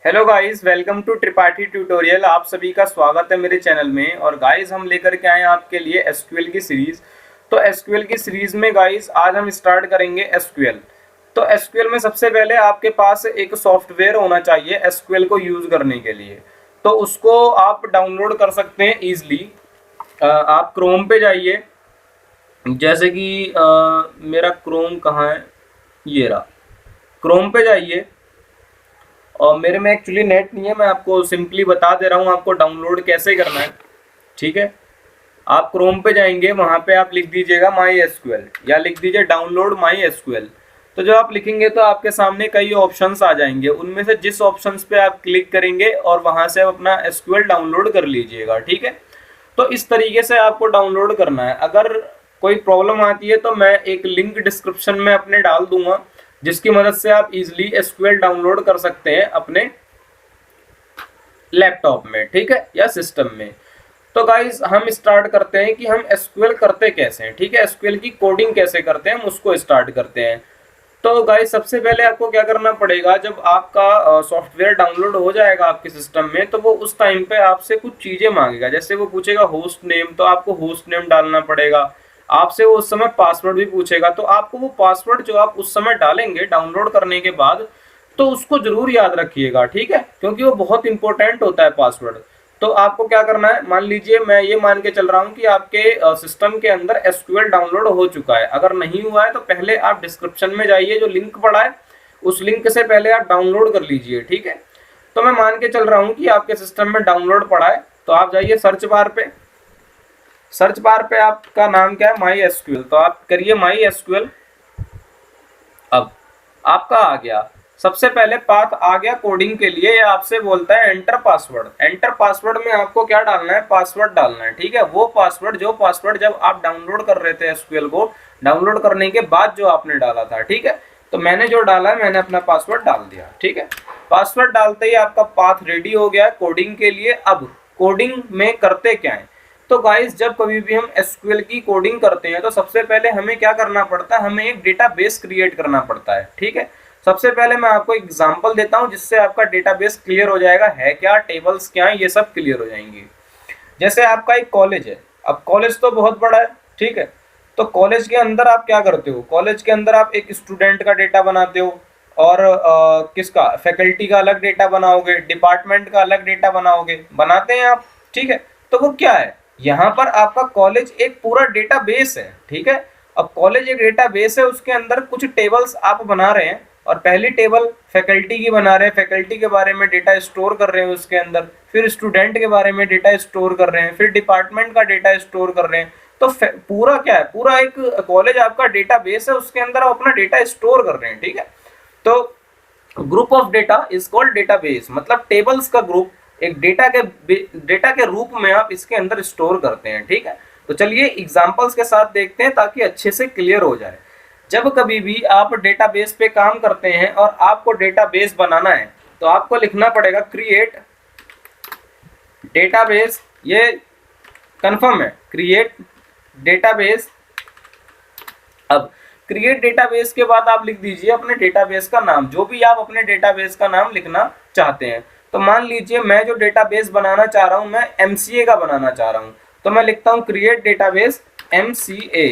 Hello guys, welcome to Tripathi tutorial. आप सभी का स्वागत है मेरे चैनल में। और गाइस हम लेकर के आए हैं आपके लिए एसक्यूएल की सीरीज। तो एसक्यूएल की सीरीज में गाइस आज हम स्टार्ट करेंगे एसक्यूएल। तो एसक्यूएल में सबसे पहले आपके पास एक सॉफ्टवेयर होना चाहिए एसक्यूएल को यूज करने के लिए। तो उसको आप डाउनलोड कर सकते हैं ईजिली। आप क्रोम पे जाइए, जैसे कि मेरा क्रोम कहाँ है, ये रहा। क्रोम पे जाइए और मेरे में एक्चुअली नेट नहीं है, मैं आपको सिंपली बता दे रहा हूँ आपको डाउनलोड कैसे करना है। ठीक है, आप क्रोम पे जाएंगे, वहाँ पे आप लिख दीजिएगा माई एसक्यूएल या लिख दीजिए डाउनलोड माई एसक्यूएल। तो जब आप लिखेंगे तो आपके सामने कई ऑप्शंस आ जाएंगे, उनमें से जिस ऑप्शंस पे आप क्लिक करेंगे और वहाँ से आप अपना एसक्यूएल डाउनलोड कर लीजिएगा। ठीक है, तो इस तरीके से आपको डाउनलोड करना है। अगर कोई प्रॉब्लम आती है तो मैं एक लिंक डिस्क्रिप्शन में अपने डाल दूंगा, जिसकी मदद से आप इजीली एसक्यूएल डाउनलोड कर सकते हैं अपने लैपटॉप में, ठीक है, या सिस्टम में। तो गाइज हम स्टार्ट करते हैं कि हम एसक्यूएल करते कैसे हैं। ठीक है, एसक्यूएल की कोडिंग कैसे करते हैं हम उसको स्टार्ट करते हैं। तो गाइज सबसे पहले आपको क्या करना पड़ेगा, जब आपका सॉफ्टवेयर डाउनलोड हो जाएगा आपके सिस्टम में, तो वो उस टाइम पे आपसे कुछ चीजें मांगेगा। जैसे वो पूछेगा होस्ट नेम, तो आपको होस्ट नेम डालना पड़ेगा। आपसे वो उस समय पासवर्ड भी पूछेगा, तो आपको वो पासवर्ड जो आप उस समय डालेंगे डाउनलोड करने के बाद, तो उसको जरूर याद रखिएगा। ठीक है, क्योंकि वो बहुत इंपॉर्टेंट होता है पासवर्ड। तो आपको क्या करना है, मान लीजिए मैं ये मान के चल रहा हूँ कि आपके सिस्टम के अंदर एसक्यूएल डाउनलोड हो चुका है। अगर नहीं हुआ है तो पहले आप डिस्क्रिप्शन में जाइए, जो लिंक पड़ा है उस लिंक से पहले आप डाउनलोड कर लीजिए। ठीक है, तो मैं मान के चल रहा हूँ कि आपके सिस्टम में डाउनलोड पड़ा है। तो आप जाइए सर्च बार पे, सर्च बार पे आपका नाम क्या है, माई एसक्यूएल। तो आप करिए माई एसक्यूएल। अब आपका आ गया, सबसे पहले पाथ आ गया कोडिंग के लिए। ये आपसे बोलता है एंटर पासवर्ड। एंटर पासवर्ड में आपको क्या डालना है, पासवर्ड डालना है। ठीक है, वो पासवर्ड जो पासवर्ड जब आप डाउनलोड कर रहे थे एसक्यूएल को, डाउनलोड करने के बाद जो आपने डाला था। ठीक है, तो मैंने जो डाला है, मैंने अपना पासवर्ड डाल दिया। ठीक है, पासवर्ड डालते ही आपका पाथ रेडी हो गया कोडिंग के लिए। अब कोडिंग में करते क्या है, तो गाइस जब कभी भी हम एसक्यूएल की कोडिंग करते हैं तो सबसे पहले हमें क्या करना पड़ता है, हमें एक डेटाबेस क्रिएट करना पड़ता है। ठीक है, सबसे पहले मैं आपको एग्जांपल देता हूं जिससे आपका डेटाबेस क्लियर हो जाएगा, है क्या, टेबल्स क्या है, ये सब क्लियर हो जाएंगे। जैसे आपका एक कॉलेज है, अब कॉलेज तो बहुत बड़ा है। ठीक है, तो कॉलेज के अंदर आप क्या करते हो, कॉलेज के अंदर आप एक स्टूडेंट का डेटा बनाते हो, और किसका, फैकल्टी का अलग डेटा बनाओगे, डिपार्टमेंट का अलग डेटा बनाओगे, बनाते हैं आप। ठीक है, तो वो क्या है, यहाँ पर आपका कॉलेज एक पूरा डेटाबेस है। ठीक है, अब कॉलेज एक डेटाबेस है, उसके अंदर कुछ टेबल्स आप बना रहे हैं, और पहली टेबल फैकल्टी की बना रहे हैं, फैकल्टी के बारे में डेटा स्टोर कर रहे हैं उसके अंदर, फिर स्टूडेंट के बारे में डेटा स्टोर कर रहे हैं, फिर डिपार्टमेंट का डेटा स्टोर कर रहे हैं। तो पूरा क्या है, पूरा एक कॉलेज आपका डेटाबेस है, उसके अंदर आप अपना डेटा स्टोर कर रहे हैं। ठीक है, तो group of data is called database, मतलब टेबल्स का ग्रुप एक डेटा के रूप में आप इसके अंदर स्टोर करते हैं। ठीक है, तो चलिए एग्जांपल्स के साथ देखते हैं ताकि अच्छे से क्लियर हो जाए। जब कभी भी आप डेटाबेस पे काम करते हैं और आपको डेटाबेस बनाना है, तो आपको लिखना पड़ेगा क्रिएट डेटाबेस। ये कंफर्म है, क्रिएट डेटाबेस। अब क्रिएट डेटाबेस के बाद आप लिख दीजिए अपने डेटाबेस का नाम, जो भी आप अपने डेटाबेस का नाम लिखना चाहते हैं। तो मान लीजिए मैं जो डेटाबेस बनाना चाह रहा हूं, मैं एमसीए का बनाना चाह रहा हूं, तो मैं लिखता हूं क्रिएट डेटाबेस एमसीए।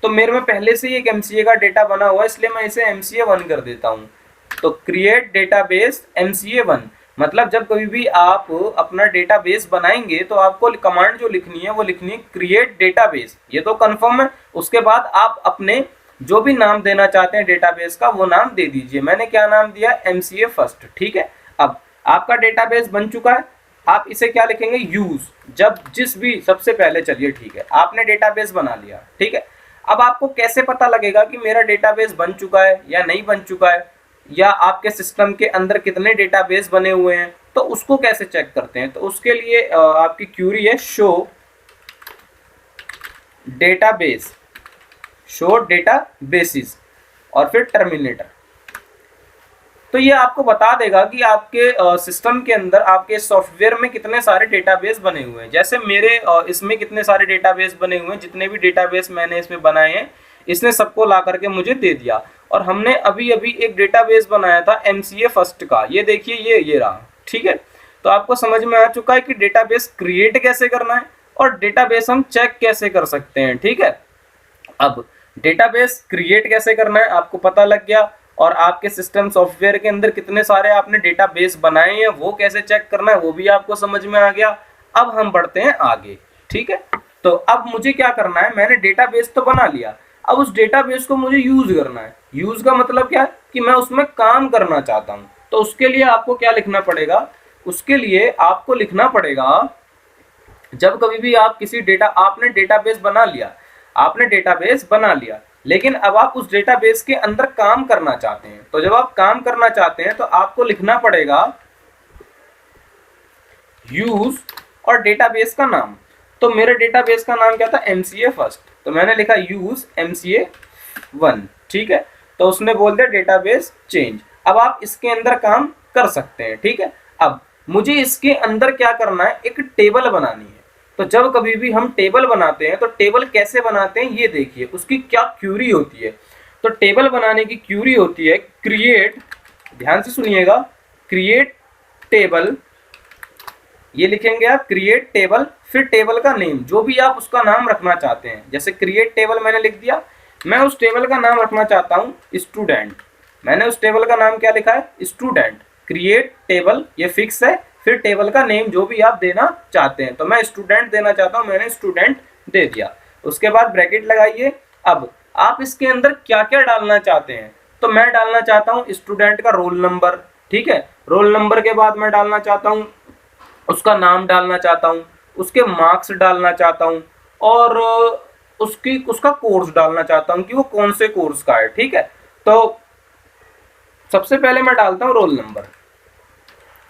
तो मेरे में पहले से ही एक एमसीए का डेटा बना हुआ है, इसलिए मैं इसे MCA1 कर देता हूं। तो क्रिएट डेटाबेस MCA1, मतलब जब कभी भी आप अपना डेटाबेस बनाएंगे तो आपको कमांड जो लिखनी है वो लिखनी है क्रिएट डेटाबेस। ये तो कंफर्म है। उसके बाद आप अपने जो भी नाम देना चाहते हैं डेटाबेस का, वो नाम दे दीजिए। मैंने क्या नाम दिया, MCA फर्स्ट। ठीक है, अब आपका डेटाबेस बन चुका है। आप इसे क्या लिखेंगे, यूज, जब जिस भी, सबसे पहले चलिए ठीक है, आपने डेटाबेस बना लिया। ठीक है, अब आपको कैसे पता लगेगा कि मेरा डेटाबेस बन चुका है या नहीं बन चुका है, या आपके सिस्टम के अंदर कितने डेटाबेस बने हुए हैं, तो उसको कैसे चेक करते हैं। तो उसके लिए आपकी क्यूरी है शो डेटाबेस, शो डेटाबेसिस, और फिर टर्मिनेटर। तो ये आपको बता देगा कि आपके सिस्टम के अंदर, आपके सॉफ्टवेयर में कितने सारे डेटाबेस बने हुए हैं। जैसे मेरे इसमें कितने सारे डेटाबेस बने हुए हैं, जितने भी डेटाबेस मैंने इसमें बनाए हैं, इसने सबको ला करके मुझे दे दिया। और हमने अभी अभी एक डेटाबेस बनाया था MCA फर्स्ट का, ये देखिए, ये रहा। ठीक है, तो आपको समझ में आ चुका है कि डेटाबेस क्रिएट कैसे करना है और डेटाबेस हम चेक कैसे कर सकते हैं। ठीक है, अब डेटाबेस क्रिएट कैसे करना है आपको पता लग गया, और आपके सिस्टम सॉफ्टवेयर के अंदर कितने सारे आपने डेटाबेस बनाए हैं वो कैसे चेक करना है वो भी आपको समझ में आ गया। अब हम बढ़ते हैं आगे। ठीक है, तो अब मुझे क्या करना है, मैंने डेटाबेस तो बना लिया, अब उस डेटाबेस को मुझे यूज करना है। यूज का मतलब क्या है कि मैं उसमें काम करना चाहता हूं, तो उसके लिए आपको क्या लिखना पड़ेगा, उसके लिए आपको लिखना पड़ेगा, जब कभी भी आप किसी आपने डेटाबेस बना लिया, आपने डेटाबेस बना लिया, लेकिन अब आप उस डेटाबेस के अंदर काम करना चाहते हैं, तो जब आप काम करना चाहते हैं तो आपको लिखना पड़ेगा यूज और डेटाबेस का नाम। तो मेरे डेटाबेस का नाम क्या था, MCA फर्स्ट, तो मैंने लिखा यूज MCA1। ठीक है, तो उसने बोल दिया डेटाबेस चेंज। अब आप इसके अंदर काम कर सकते हैं। ठीक है, अब मुझे इसके अंदर क्या करना है, एक टेबल बनानी है। तो जब कभी भी हम टेबल बनाते हैं तो टेबल कैसे बनाते हैं ये देखिए, उसकी क्या क्यूरी होती है। तो टेबल बनाने की क्यूरी होती है क्रिएट, ध्यान से सुनिएगा, क्रिएट टेबल, ये लिखेंगे आप क्रिएट टेबल, फिर टेबल का नेम जो भी आप उसका नाम रखना चाहते हैं। जैसे क्रिएट टेबल मैंने लिख दिया, मैं उस टेबल का नाम रखना चाहता हूं स्टूडेंट, मैंने उस टेबल का नाम क्या लिखा है, स्टूडेंट। क्रिएट टेबल ये फिक्स है, फिर टेबल का नेम जो भी आप देना चाहते हैं, तो मैं स्टूडेंट देना चाहता हूं, मैंने स्टूडेंट दे दिया। उसके बाद ब्रैकेट लगाइए। अब आप इसके अंदर क्या क्या डालना चाहते हैं, तो मैं डालना चाहता हूं स्टूडेंट का रोल नंबर। ठीक है, रोल नंबर के बाद मैं डालना चाहता हूं, उसका नाम डालना चाहता हूं, उसके मार्क्स डालना चाहता हूं, और उसका कोर्स डालना चाहता हूं कि वो कौन से कोर्स का है। ठीक है, तो सबसे पहले मैं डालता हूं रोल नंबर,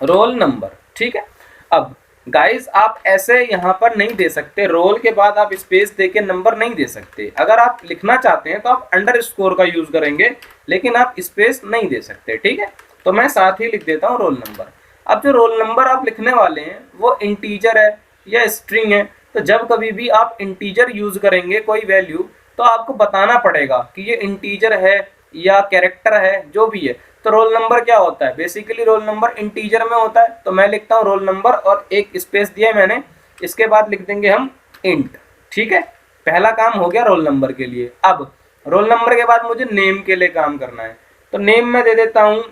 रोल नंबर। ठीक है, अब गाइस आप ऐसे यहां पर नहीं दे सकते, रोल के बाद आप स्पेस देके नंबर नहीं दे सकते। अगर आप लिखना चाहते हैं तो आप अंडरस्कोर का यूज करेंगे, लेकिन आप स्पेस नहीं दे सकते। ठीक है, तो मैं साथ ही लिख देता हूं रोल नंबर। अब जो रोल नंबर आप लिखने वाले हैं वो इंटीजर है या स्ट्रिंग है, तो जब कभी भी आप इंटीजर यूज करेंगे कोई वैल्यू, तो आपको बताना पड़ेगा कि ये इंटीजर है या कैरेक्टर है, जो भी है। तो रोल नंबर क्या होता है, बेसिकली रोल नंबर इंटीजर में होता है, तो मैं लिखता हूँ रोल नंबर और एक स्पेस दिया मैंने, इसके बाद लिख देंगे हम इंट। ठीक है, पहला काम हो गया रोल नंबर के लिए। अब रोल नंबर के बाद मुझे नेम के लिए काम करना है, तो नेम में दे देता हूँ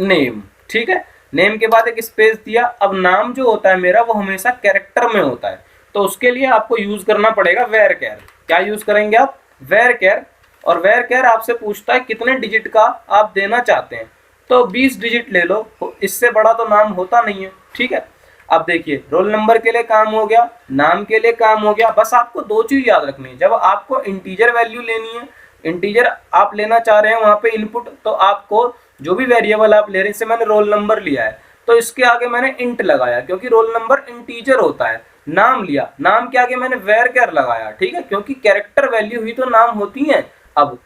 नेम। ठीक है, नेम के बाद एक स्पेस दिया। अब नाम जो होता है मेरा वो हमेशा कैरेक्टर में होता है, तो उसके लिए आपको यूज करना पड़ेगा वेर कैर। क्या यूज करेंगे आप, वेर कैर। और वेर कैर आपसे पूछता है कितने डिजिट का आप देना चाहते हैं, तो 20 डिजिट ले लो, इससे बड़ा तो नाम होता नहीं है। ठीक है, अब देखिए रोल नंबर के लिए काम हो गया, नाम के लिए काम हो गया। बस आपको दो चीज याद रखनी है, जब आपको इंटीजर वैल्यू लेनी है, इंटीजर आप लेना चाह रहे हैं वहां पे इनपुट, तो आपको जो भी वेरिएबल आप ले रहे हैं, जैसे मैंने रोल नंबर लिया है तो इसके आगे मैंने इंट लगाया क्योंकि रोल नंबर इंटीजर होता है। नाम लिया, नाम के आगे मैंने वेर कैर लगाया। ठीक है, क्योंकि कैरेक्टर वैल्यू ही तो नाम होती है। अब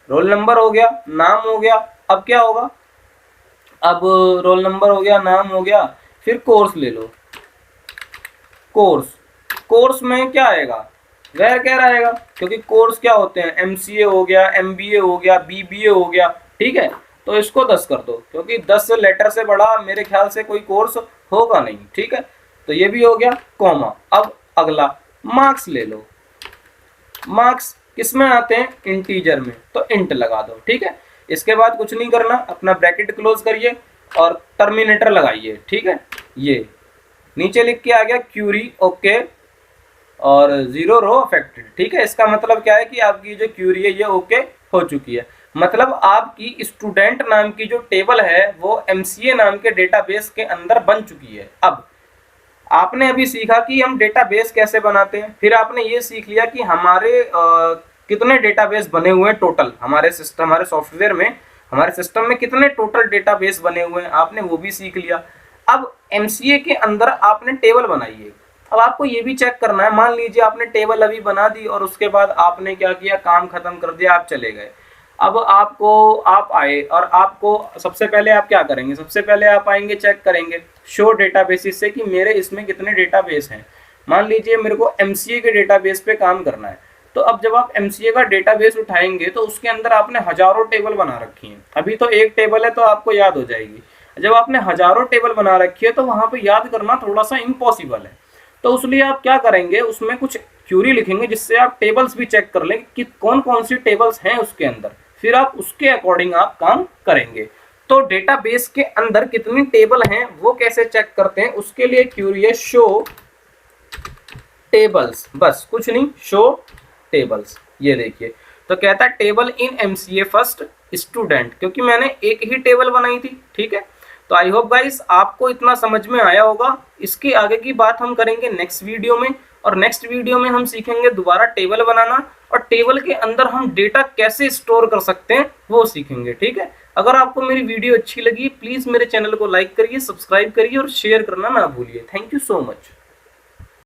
रोल नंबर हो गया, नाम हो गया, अब क्या होगा, अब रोल नंबर हो गया, नाम हो गया, फिर कोर्स ले लो। कोर्स, कोर्स में क्या आएगा, वेर कैर आएगा, क्योंकि कोर्स क्या होते हैं, MCA हो गया, MBA हो गया, BBA हो गया। ठीक है, तो इसको 10 कर दो, क्योंकि 10 लेटर से बड़ा मेरे ख्याल से कोई कोर्स होगा नहीं। ठीक है, तो ये भी हो गया, कॉमा। अब अगला मार्क्स ले लो। मार्क्स किस में आते हैं, इंटीजर में, तो इंट लगा दो। ठीक है, इसके बाद कुछ नहीं करना, अपना ब्रैकेट क्लोज करिए और टर्मिनेटर लगाइए। ठीक है, ये नीचे लिख के आ गया क्यूरी ओके और 0 रो अफेक्टेड। ठीक है, इसका मतलब क्या है कि आपकी जो क्यूरी है ये ओके हो चुकी है, मतलब आपकी स्टूडेंट नाम की जो टेबल है वो MCA नाम के डेटाबेस के अंदर बन चुकी है। अब आपने अभी सीखा कि हम डेटाबेस कैसे बनाते हैं, फिर आपने ये सीख लिया कि हमारे कितने डेटाबेस बने हुए हैं टोटल, हमारे सिस्टम, हमारे सॉफ्टवेयर में, हमारे सिस्टम में कितने टोटल डेटाबेस बने हुए हैं, आपने वो भी सीख लिया। अब MCA के अंदर आपने टेबल बनाई है। अब आपको ये भी चेक करना है, मान लीजिए आपने टेबल अभी बना दी और उसके बाद आपने क्या किया, काम खत्म कर दिया, आप चले गए। अब आप आए और आपको सबसे पहले आप क्या करेंगे, सबसे पहले आप आएंगे, चेक करेंगे शो डेटाबेसिस से कि मेरे इसमें कितने डेटाबेस हैं। मान लीजिए मेरे को MCA के डेटाबेस पे काम करना है, तो अब जब आप MCA का डेटाबेस उठाएंगे तो उसके अंदर आपने हजारों टेबल बना रखी हैं। अभी तो एक टेबल है तो आपको याद हो जाएगी। जब आपने हजारों टेबल बना रखी है तो वहां पे याद करना थोड़ा सा इम्पॉसिबल है। तो उसलिए आप क्या करेंगे, उसमें कुछ क्यूरी लिखेंगे जिससे आप टेबल्स भी चेक कर लें कि कौन कौन सी टेबल्स हैं उसके अंदर, फिर आप उसके अकॉर्डिंग आप काम करेंगे। तो डेटाबेस के अंदर कितनी टेबल हैं वो कैसे चेक करते हैं, उसके लिए क्यूरी है शो टेबल्स, बस कुछ नहीं, शो टेबल्स। ये देखिए, तो कहता है टेबल इन एमसीए फर्स्ट स्टूडेंट, क्योंकि मैंने एक ही टेबल बनाई थी। ठीक है, तो आई होप गाइस आपको इतना समझ में आया होगा। इसके आगे की बात हम करेंगे नेक्स्ट वीडियो में, और नेक्स्ट वीडियो में हम सीखेंगे दोबारा टेबल बनाना, और टेबल के अंदर हम डेटा कैसे स्टोर कर सकते हैं वो सीखेंगे। ठीक है, अगर आपको मेरी वीडियो अच्छी लगी प्लीज मेरे चैनल को लाइक करिए, सब्सक्राइब करिए और शेयर करना ना भूलिए। Thank you so much.